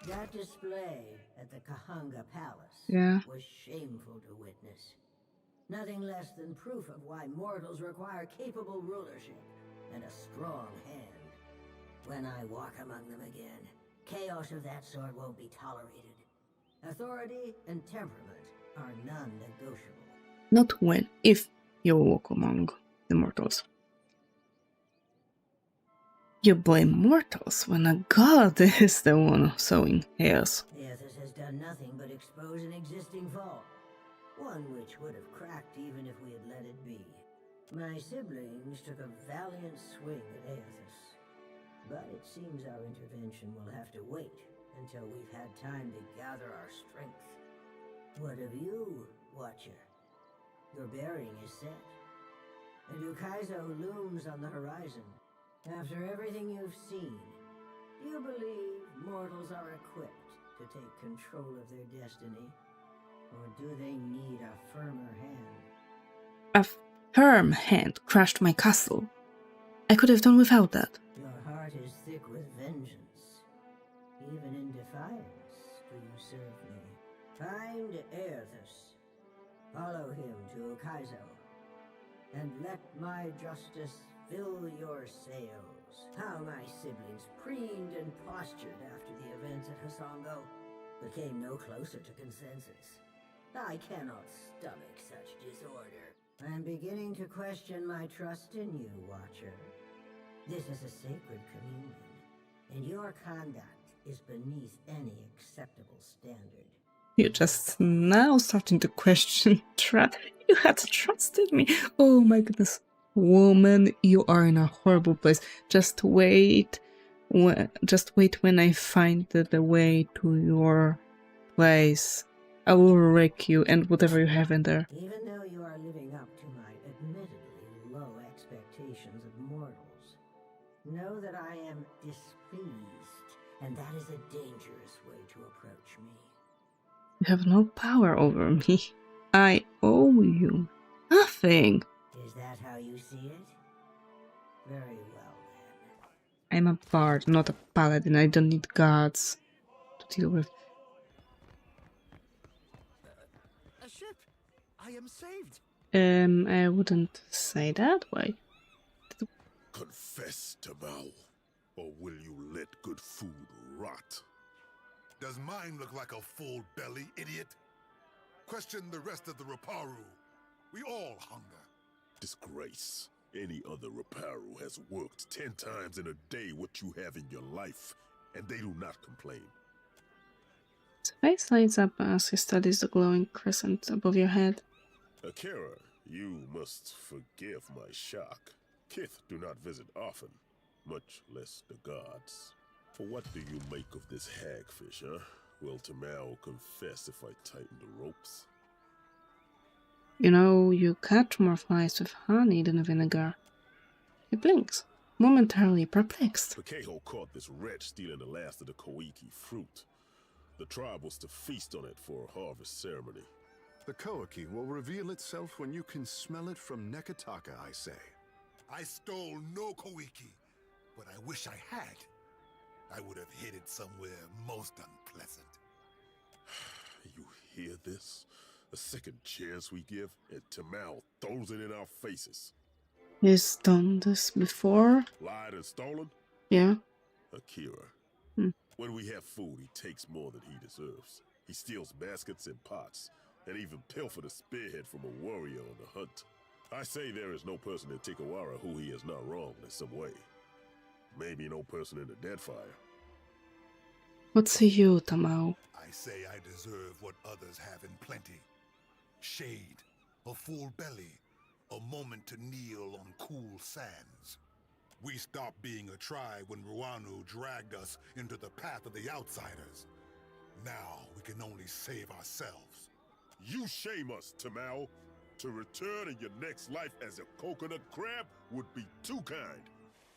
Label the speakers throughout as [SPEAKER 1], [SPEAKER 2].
[SPEAKER 1] That display at the Kahanga Palace was shameful to witness. Nothing less than proof of why mortals require capable rulership and a strong hand. When I walk among them again, chaos of that sort won't be tolerated. Authority and temperament are non-negotiable.
[SPEAKER 2] Not when, if you walk among the mortals. You blame mortals when a god is the one sowing chaos.
[SPEAKER 1] Aethys has done nothing but expose an existing fault. One which would have cracked even if we had let it be. My siblings took a valiant swing at Aethys. But it seems our intervention will have to wait until we've had time to gather our strength. What of you, Watcher? Your bearing is set, and Ukaizo looms on the horizon. After everything you've seen, do you believe mortals are equipped to take control of their destiny? Or do they need a firmer hand?
[SPEAKER 2] A firm hand crushed my castle. I could have done without that.
[SPEAKER 1] Your heart is thick with vengeance. Even in defiance do you serve me. Find Aethys. Follow him to Ukaizo. And let my justice fill your sails. How my siblings preened and postured after the events at Hasongo, but came no closer to consensus. I cannot stomach such disorder. I'm beginning to question my trust in you, Watcher. This is a sacred communion, and your conduct is beneath any acceptable standard.
[SPEAKER 2] You're just now starting to question trust. You had to trust in me. Oh my goodness. Woman, you are in a horrible place. Just wait. Just wait when I find the way to your place. I will wreck you and whatever you have in there.
[SPEAKER 1] Even though you are living up to my admittedly low expectations of mortals, know that I am displeased, and that is a dangerous way to approach me.
[SPEAKER 2] You have no power over me. I owe you nothing.
[SPEAKER 1] Is that how you see it? Very well, then.
[SPEAKER 2] I'm a bard, not a paladin. I don't need gods to deal with.
[SPEAKER 3] A ship! I am saved!
[SPEAKER 2] I wouldn't say that. Why?
[SPEAKER 4] Confess, Tamao, or will you let good food rot?
[SPEAKER 5] Does mine look like a full belly, idiot? Question the rest of the Raparu. We all hunger.
[SPEAKER 4] Disgrace. Any other Raparu has worked 10 times in a day what you have in your life, and they do not complain.
[SPEAKER 2] His face lights up as he studies the glowing crescent above your head.
[SPEAKER 4] Akira, you must forgive my shock. Kith do not visit often, much less the gods. For what do you make of this hagfish, huh? Will Tamao confess if I tighten the ropes?
[SPEAKER 2] You know, you catch more flies with honey than vinegar. He blinks, momentarily perplexed.
[SPEAKER 4] Pakeho caught this wretch stealing the last of the Koiki fruit. The tribe was to feast on it for a harvest ceremony.
[SPEAKER 5] The Koiki will reveal itself when you can smell it from Nekataka, I say. I stole no Koiki, but I wish I had. I would have hid it somewhere most unpleasant.
[SPEAKER 4] You hear this? A second chance we give, and Tamao throws it in our faces.
[SPEAKER 2] He's done this before?
[SPEAKER 4] Lied and stolen?
[SPEAKER 2] Yeah.
[SPEAKER 4] Akira. When we have food, he takes more than he deserves. He steals baskets and pots, and even pilfered a spearhead from a warrior on the hunt. I say there is no person in Tikawara who he has not wronged in some way. Maybe no person in the Deadfire.
[SPEAKER 2] What's you, Tamao?
[SPEAKER 5] I say I deserve what others have in plenty. Shade, a full belly, a moment to kneel on cool sands. We stopped being a tribe when Ruanu dragged us into the path of the outsiders. Now we can only save ourselves.
[SPEAKER 4] You shame us, Tamao. To return in your next life as a coconut crab would be too kind.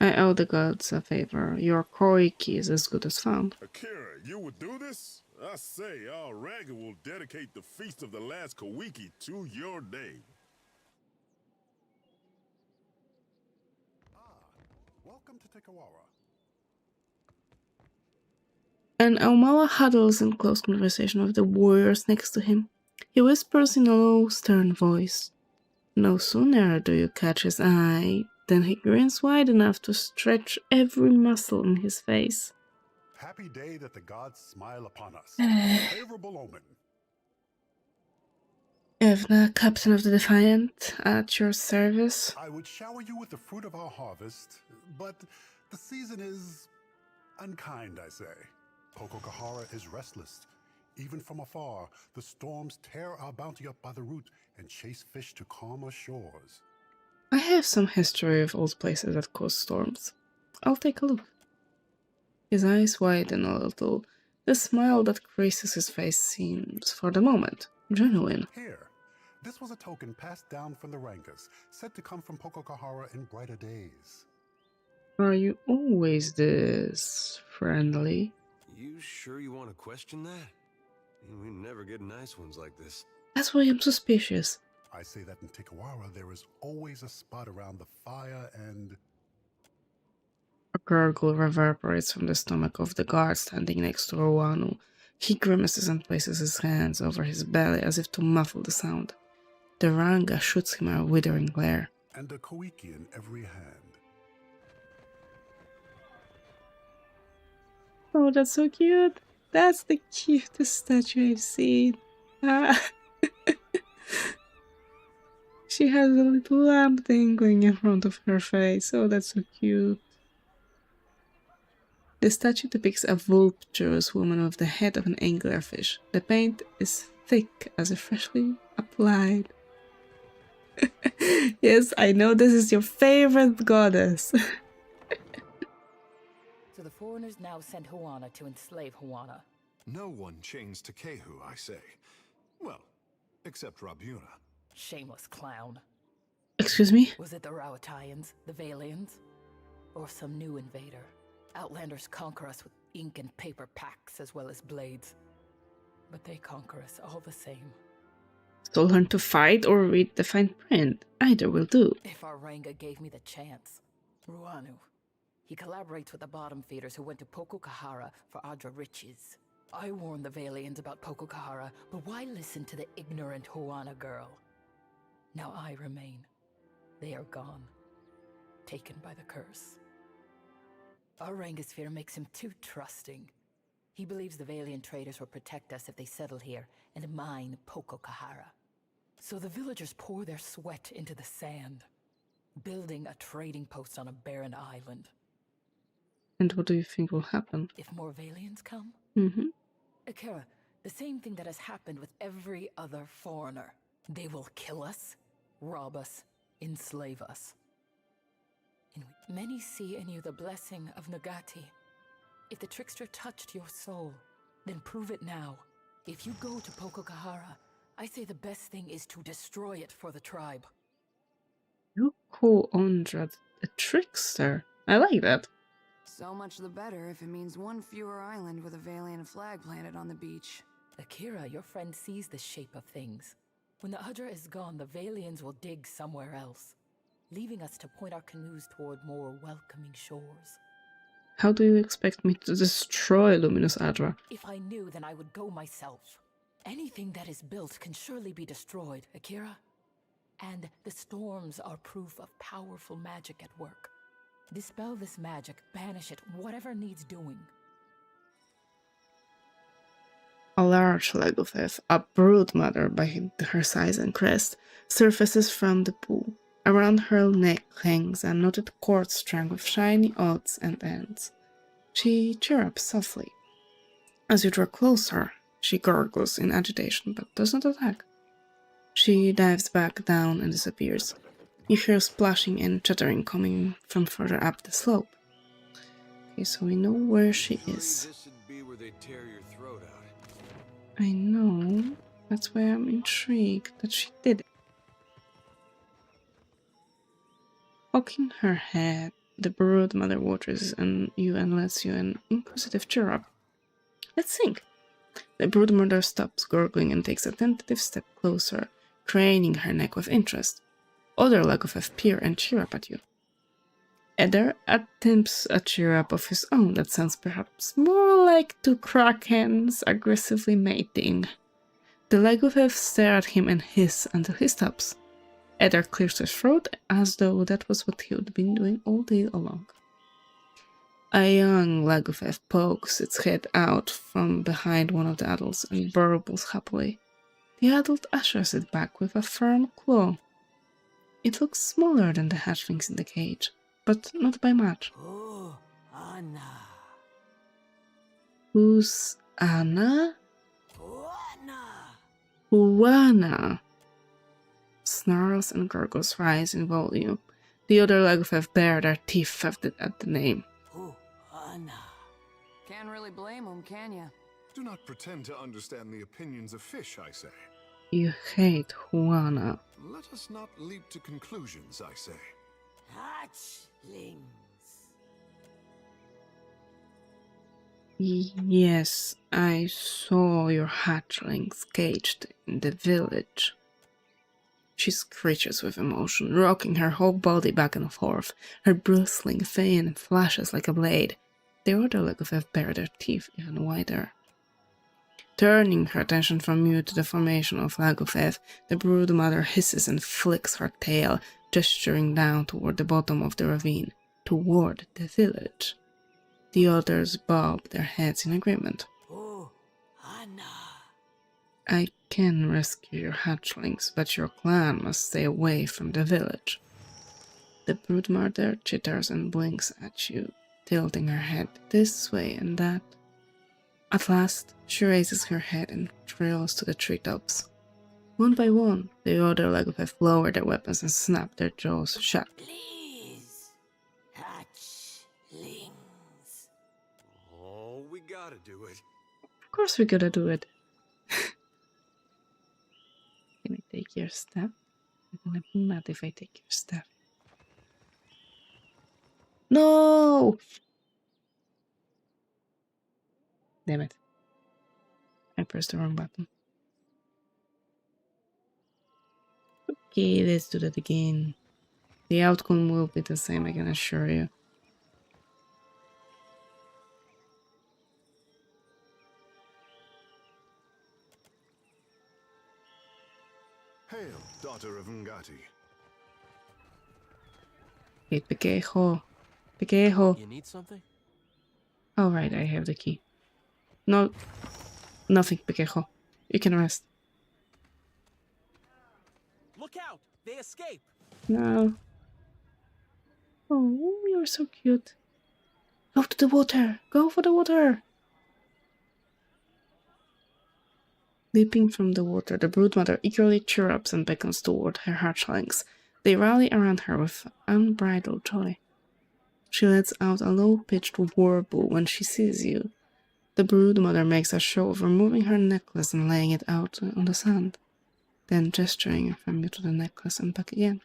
[SPEAKER 2] I owe the gods a favor. Your Koiki is as good as found.
[SPEAKER 4] Akira, you would do this? I say, our Raga will dedicate the Feast of the Last Kawiki to your name.
[SPEAKER 5] Welcome to Tikawara.
[SPEAKER 2] And Aumaua huddles in close conversation with the warriors next to him. He whispers in a low, stern voice. No sooner do you catch his eye than he grins wide enough to stretch every muscle in his face.
[SPEAKER 6] Happy day that the gods smile upon us. Favorable omen.
[SPEAKER 2] Evna, captain of the Defiant, at your service.
[SPEAKER 6] I would shower you with the fruit of our harvest, but the season is unkind, I say. Pococahara is restless. Even from afar, the storms tear our bounty up by the root and chase fish to calmer shores.
[SPEAKER 2] I have some history of old places that cause storms. I'll take a look. His eyes widen a little. The smile that graces his face seems, for the moment, genuine.
[SPEAKER 6] Here, this was a token passed down from the Rankas, said to come from Pococahara in brighter days.
[SPEAKER 2] Are you always this friendly?
[SPEAKER 7] You sure you want to question that? We never get nice ones like this.
[SPEAKER 2] That's why I'm suspicious.
[SPEAKER 6] I say that in Tikawara there is always a spot around the fire and...
[SPEAKER 2] A gurgle reverberates from the stomach of the guard standing next to Owanu. He grimaces and places his hands over his belly as if to muffle the sound. The Ranga shoots him a withering glare.
[SPEAKER 6] And a koiki in every hand.
[SPEAKER 2] Oh, that's so cute. That's the cutest statue I've seen. Ah. She has a little lamp thing going in front of her face. Oh, that's so cute. The statue depicts a voluptuous woman with the head of an anglerfish. The paint is thick as if freshly applied. Yes, I know this is your favorite goddess.
[SPEAKER 8] So the foreigners now send Huana to enslave Huana.
[SPEAKER 3] No one chains Tekehu, I say. Well, except Rabuna.
[SPEAKER 8] Shameless clown.
[SPEAKER 2] Excuse me?
[SPEAKER 8] Was it the Rauataians, the Valians, or some new invader? Outlanders conquer us with ink and paper packs as well as blades. But they conquer us all the same.
[SPEAKER 2] So learn to fight or read the fine print. Either will do.
[SPEAKER 8] If our Ranga gave me the chance. Ruanu. He collaborates with the bottom feeders who went to Pococahara for Adra riches. I warned the Valians about Pococahara, but why listen to the ignorant Huana girl? Now I remain. They are gone. Taken by the curse. Our Rangasphere makes him too trusting. He believes the Valiant traders will protect us if they settle here and mine Pococahara. So the villagers pour their sweat into the sand, building a trading post on a barren island.
[SPEAKER 2] And what do you think will happen?
[SPEAKER 8] If more Valians come?
[SPEAKER 2] Mm-hmm.
[SPEAKER 8] Akira, the same thing that has happened with every other foreigner. They will kill us, rob us, enslave us. And many see in you the blessing of Nagati. If the trickster touched your soul, then prove it now. If you go to Pococahara, I say the best thing is to destroy it for the tribe.
[SPEAKER 2] You call Ondra a trickster. I like that.
[SPEAKER 9] So much the better if it means one fewer island with a Valiant flag planted on the beach.
[SPEAKER 8] Akira, your friend sees the shape of things. When the Udra is gone, the Valians will dig somewhere else, leaving us to point our canoes toward more welcoming shores.
[SPEAKER 2] How do you expect me to destroy Luminous Adra?
[SPEAKER 8] If I knew, then I would go myself. Anything that is built can surely be destroyed, Akira. And the storms are proof of powerful magic at work. Dispel this magic, banish it, whatever needs doing.
[SPEAKER 2] A large Legothes, a broodmother by her size and crest, surfaces from the pool. Around her neck hangs a knotted cord strung with shiny odds and ends. She chirrups softly. As you draw closer, she gurgles in agitation but does not attack. She dives back down and disappears. You hear splashing and chattering coming from further up the slope. Okay, so we know where she is.
[SPEAKER 7] This should be where they tear your throat out.
[SPEAKER 2] I know. That's why I'm intrigued that she did it. Cocking her head, the broodmother waters you and lets you an inquisitive chirrup. Let's think. The broodmother stops gurgling and takes a tentative step closer, craning her neck with interest. Other Legothes peer and chirrup at you. Eder attempts a cheer up of his own that sounds perhaps more like two krakens aggressively mating. The Lagufev stare at him and hiss until he stops. Eder clears his throat as though that was what he had been doing all day along. A young Lagufev pokes its head out from behind one of the adults and burbles happily. The adult ushers it back with a firm claw. It looks smaller than the hatchlings in the cage, but not by much.
[SPEAKER 1] Oh, Anna.
[SPEAKER 2] Who's Anna?
[SPEAKER 1] Anna.
[SPEAKER 2] Juana! Snarls and gurgles rise in volume. The other Lagufev bare their teeth at the name.
[SPEAKER 1] Oh, Anna.
[SPEAKER 9] Can't really blame him, can ya?
[SPEAKER 3] Do not pretend to understand the opinions of fish, I say.
[SPEAKER 2] You hate Juana.
[SPEAKER 3] Let us not leap to conclusions, I say.
[SPEAKER 1] Hatchlings.
[SPEAKER 2] Yes, I saw your hatchlings caged in the village. She screeches with emotion, rocking her whole body back and forth. Her bristling fin flashes like a blade. The other Lagufev bare their teeth even wider. Turning her attention from you to the formation of Lagufev, the broodmother hisses and flicks her tail, gesturing down toward the bottom of the ravine, toward the village. The others bob their heads in agreement.
[SPEAKER 1] Oh, Anna.
[SPEAKER 2] I can rescue your hatchlings, but your clan must stay away from the village. The broodmother chitters and blinks at you, tilting her head this way and that. At last, she raises her head and trills to the treetops. One by one, the other Lagufev lower their weapons and snap their jaws shut.
[SPEAKER 1] Please, hatchlings.
[SPEAKER 7] Oh, we gotta do it.
[SPEAKER 2] Of course we gotta do it. Can I take your staff? I'm gonna be mad if I take your staff. No! Damn it. I pressed the wrong button. Okay, let's do that again. The outcome will be the same, I can assure you.
[SPEAKER 3] Hail, daughter of Ngati.
[SPEAKER 2] Hey, Pequejo. Pequejo.
[SPEAKER 10] You need something?
[SPEAKER 2] Alright, I have the key. No, nothing, Pequejo. You can rest.
[SPEAKER 10] Look out! They escape!
[SPEAKER 2] No. Oh, you're so cute. Go to the water! Go for the water! Leaping from the water, the broodmother eagerly chirrups and beckons toward her hatchlings. They rally around her with unbridled joy. She lets out a low-pitched warble when she sees you. The broodmother makes a show of removing her necklace and laying it out on the sand, then gesturing from you to the necklace and back again.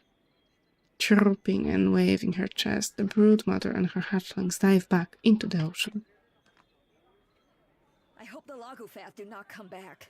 [SPEAKER 2] Chirruping and waving her chest, the broodmother and her hatchlings dive back into the ocean.
[SPEAKER 11] I hope the Lagufev do not come back.